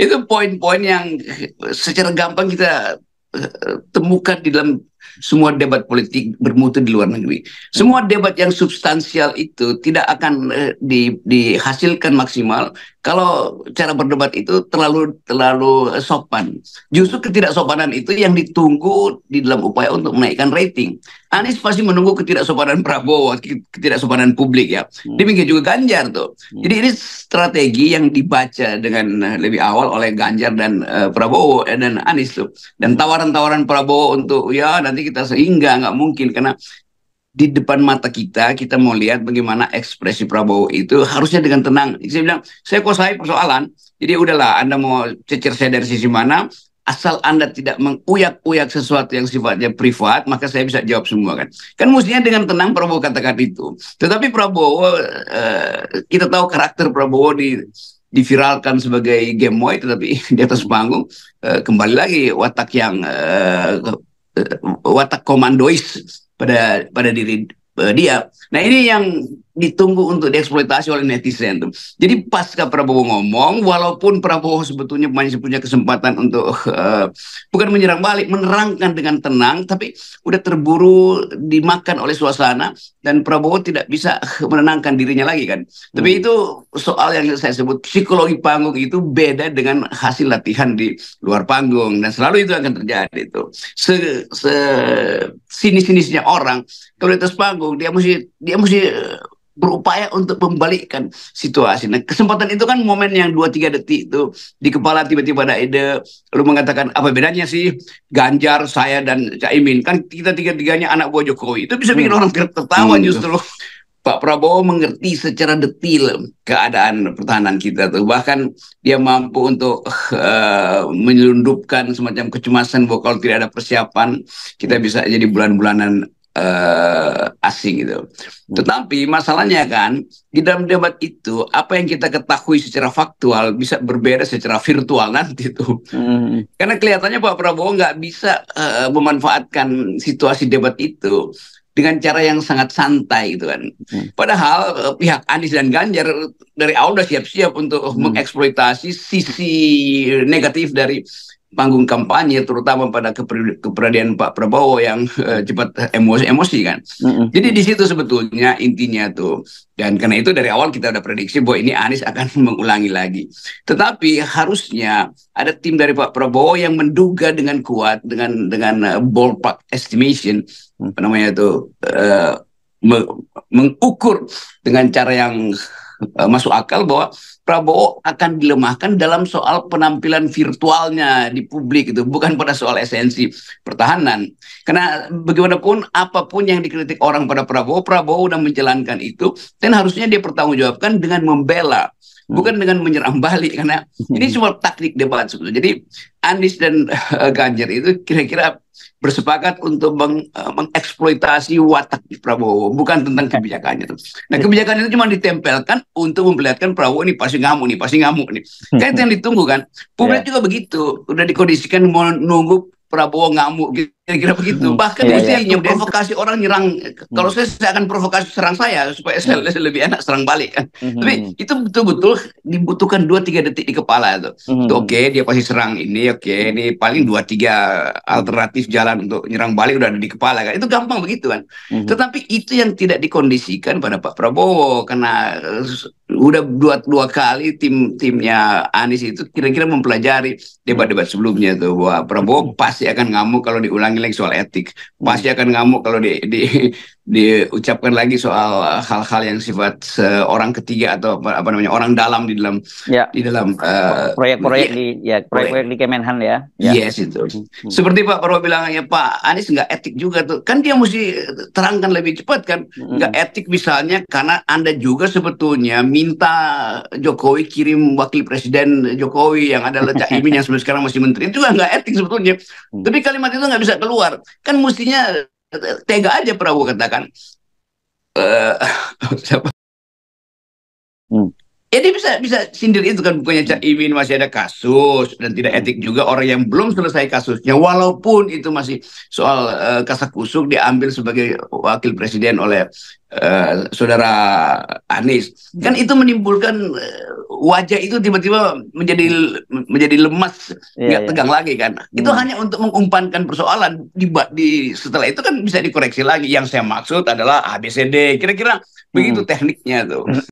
Itu poin-poin yang secara gampang kita temukan di dalam semua debat politik bermutu di luar negeri. Semua debat yang substansial itu tidak akan dihasilkan maksimal kalau cara berdebat itu terlalu sopan. Justru ketidaksopanan itu yang ditunggu di dalam upaya untuk menaikkan rating. Anies pasti menunggu ketidaksopanan Prabowo, ketidaksopanan publik ya. Demikian juga Ganjar tuh. Jadi ini strategi yang dibaca dengan lebih awal oleh Ganjar dan Prabowo dan Anies tuh. Dan tawaran-tawaran Prabowo untuk ya nanti kita sehingga nggak mungkin karena di depan mata kita mau lihat bagaimana ekspresi Prabowo itu harusnya dengan tenang. Saya bilang, saya kuasai persoalan, jadi udahlah Anda mau cecer saya dari sisi mana, asal Anda tidak menguyak-uyak sesuatu yang sifatnya privat, maka saya bisa jawab semua kan. Kan mestinya dengan tenang Prabowo katakan itu. Tetapi Prabowo, kita tahu karakter Prabowo diviralkan sebagai gemoy, tetapi di atas panggung kembali lagi watak yang watak komandois pada diri dia. Nah ini yang ditunggu untuk dieksploitasi oleh netizen tuh. Jadi pasca Prabowo ngomong, walaupun Prabowo sebetulnya masih punya kesempatan untuk bukan menyerang balik, menerangkan dengan tenang, tapi udah terburu dimakan oleh suasana dan Prabowo tidak bisa menenangkan dirinya lagi kan. Tapi itu soal yang saya sebut psikologi panggung itu beda dengan hasil latihan di luar panggung dan selalu itu akan terjadi itu. Sinis-sinisnya orang kalau di atas panggung dia mesti berupaya untuk membalikkan situasi. Nah, kesempatan itu kan momen yang 2-3 detik itu di kepala tiba-tiba ada ide, lu mengatakan apa bedanya sih Ganjar, saya dan Caimin? Kan kita tiga-tiganya anak buah Jokowi. Itu bisa bikin orang tertawa justru. Pak Prabowo mengerti secara detil keadaan pertahanan kita tuh. Bahkan dia mampu untuk menyelundupkan semacam kecemasan bahwa kalau tidak ada persiapan kita bisa jadi bulan-bulanan asing gitu. Tetapi masalahnya kan di dalam debat itu apa yang kita ketahui secara faktual bisa berbeda secara virtual nanti tuh. Karena kelihatannya Pak Prabowo nggak bisa memanfaatkan situasi debat itu dengan cara yang sangat santai gitu kan. Padahal pihak Anies dan Ganjar dari awal udah siap-siap untuk mengeksploitasi sisi negatif dari panggung kampanye, terutama pada kepribadian Pak Prabowo yang cepat emosi kan. Jadi di situ sebetulnya intinya tuh. Dan karena itu dari awal kita udah prediksi bahwa ini Anies akan mengulangi lagi. Tetapi harusnya ada tim dari Pak Prabowo yang menduga dengan kuat, dengan ballpark estimation, apa namanya itu, mengukur dengan cara yang masuk akal bahwa Prabowo akan dilemahkan dalam soal penampilan virtualnya di publik itu, bukan pada soal esensi pertahanan. Karena bagaimanapun apapun yang dikritik orang pada Prabowo, Prabowo udah menjalankan itu dan harusnya dia pertanggungjawabkan dengan membela, bukan dengan menyerang balik, karena ini cuma taktik debat sebetulnya. Jadi Anies dan Ganjar itu kira-kira bersepakat untuk mengeksploitasi watak Prabowo, bukan tentang kebijakannya. Nah, kebijakan itu cuma ditempelkan untuk memperlihatkan Prabowo ini pasti ngamuk nih. Kan itu yang ditunggu kan. Publik juga begitu, udah dikondisikan mau nunggu Prabowo ngamuk, kira-kira begitu. Bahkan mestinya provokasi orang nyerang. Kalau saya akan provokasi serang saya supaya saya lebih enak serang balik kan. Tapi itu betul-betul dibutuhkan 2-3 detik di kepala itu. Oke, dia pasti serang ini, oke, ini paling 2-3 alternatif jalan untuk nyerang balik udah ada di kepala kan. Itu gampang begitu kan. Tetapi itu yang tidak dikondisikan pada Pak Prabowo karena udah dua kali timnya Anies itu kira-kira mempelajari debat-debat sebelumnya tuh bahwa Prabowo pasti akan ngamuk kalau diulangi lagi soal etik, pasti akan ngamuk kalau diucapkan lagi soal hal-hal yang sifat orang ketiga atau apa namanya orang dalam di dalam proyek-proyek di Kemenhan ya. Yes itu. Seperti Pak Prabowo bilang ya Pak Anies nggak etik juga tuh. Kan dia mesti terangkan lebih cepat kan. Nggak etik misalnya karena Anda juga sebetulnya minta Jokowi kirim wakil presiden Jokowi yang adalah Caimin yang sekarang masih menteri, itu juga nggak etik sebetulnya. Tapi kalimat itu nggak bisa keluar. Kan mestinya tega aja Prabowo katakan. Ya dia bisa sindir itu kan, bukannya Cak Imin masih ada kasus dan tidak etik juga orang yang belum selesai kasusnya, walaupun itu masih soal kasak kusuk diambil sebagai wakil presiden oleh saudara Anies, kan itu menimbulkan wajah itu tiba-tiba menjadi lemas, nggak tegang lagi kan. Itu hanya untuk mengumpankan persoalan setelah itu kan bisa dikoreksi lagi. Yang saya maksud adalah ABCD, kira-kira begitu tekniknya tuh.